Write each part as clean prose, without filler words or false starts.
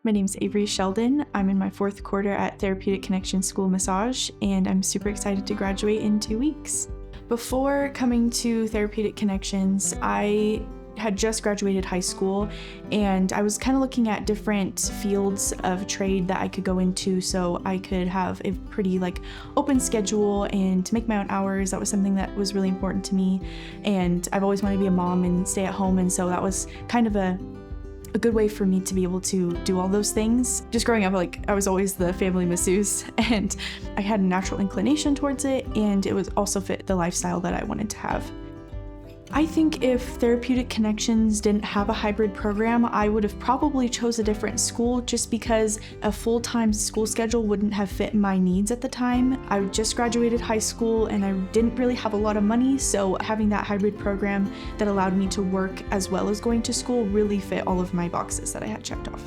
My name's Avery Sheldon. I'm in my 4th quarter at Therapeutic Connection School Massage, and I'm super excited to graduate in 2 weeks. Before coming to Therapeutic Connections, I had just graduated high school, and I was kind of looking at different fields of trade that I could go into so I could have a pretty open schedule and to make my own hours. That was something that was really important to me, and I've always wanted to be a mom and stay at home, and so that was kind of a good way for me to be able to do all those things. Just growing up, I was always the family masseuse, and I had a natural inclination towards it, and it was also fit the lifestyle that I wanted to have. I think if Therapeutic Connections didn't have a hybrid program, I would have probably chose a different school just because a full-time school schedule wouldn't have fit my needs at the time. I just graduated high school and I didn't really have a lot of money, so having that hybrid program that allowed me to work as well as going to school really fit all of my boxes that I had checked off.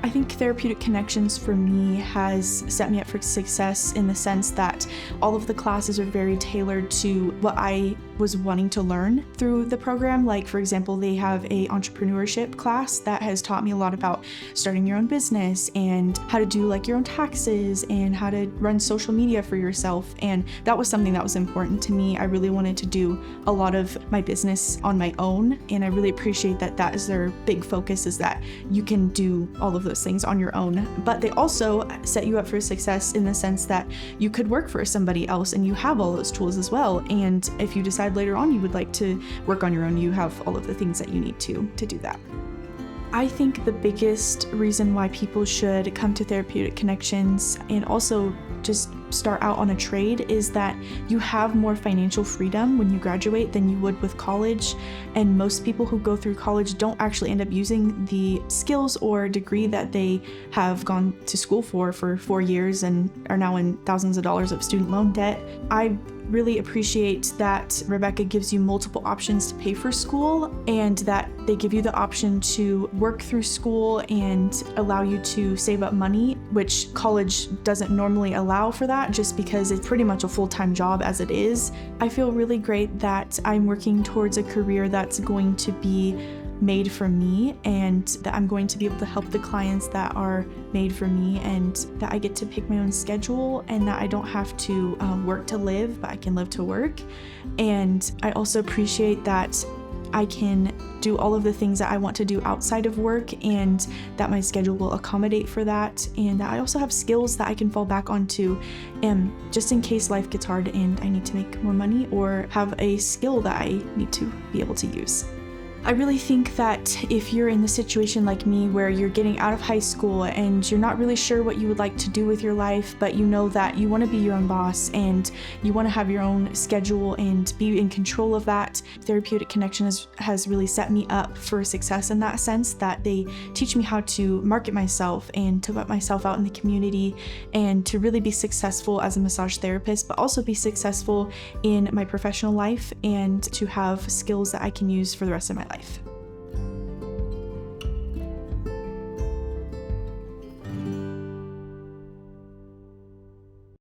I think Therapeutic Connections for me has set me up for success in the sense that all of the classes are very tailored to what I was wanting to learn through the program. Like, for example, they have a entrepreneurship class that has taught me a lot about starting your own business and how to do your own taxes and how to run social media for yourself. And that was something that was important to me. I really wanted to do a lot of my business on my own, and I really appreciate that that is their big focus, is that you can do all of those things on your own. But they also set you up for success in the sense that you could work for somebody else and you have all those tools as well. And if you decide later on you would like to work on your own, you have all of the things that you need to do that. I think the biggest reason why people should come to Therapeutic Connections and also just start out on a trade is that you have more financial freedom when you graduate than you would with college, and most people who go through college don't actually end up using the skills or degree that they have gone to school for 4 years and are now in thousands of dollars of student loan debt. I really appreciate that Rebecca gives you multiple options to pay for school, and that they give you the option to work through school and allow you to save up money, which college doesn't normally allow for that just because it's pretty much a full-time job as it is. I feel really great that I'm working towards a career that's going to be made for me, and that I'm going to be able to help the clients that are made for me, and that I get to pick my own schedule, and that I don't have to work to live, but I can live to work. And I also appreciate that I can do all of the things that I want to do outside of work, and that my schedule will accommodate for that, and that I also have skills that I can fall back onto just in case life gets hard and I need to make more money or have a skill that I need to be able to use. I really think that if you're in the situation like me where you're getting out of high school and you're not really sure what you would like to do with your life, but you know that you want to be your own boss and you want to have your own schedule and be in control of that, Therapeutic Connection has really set me up for success in that sense, that they teach me how to market myself and to put myself out in the community and to really be successful as a massage therapist, but also be successful in my professional life and to have skills that I can use for the rest of my life.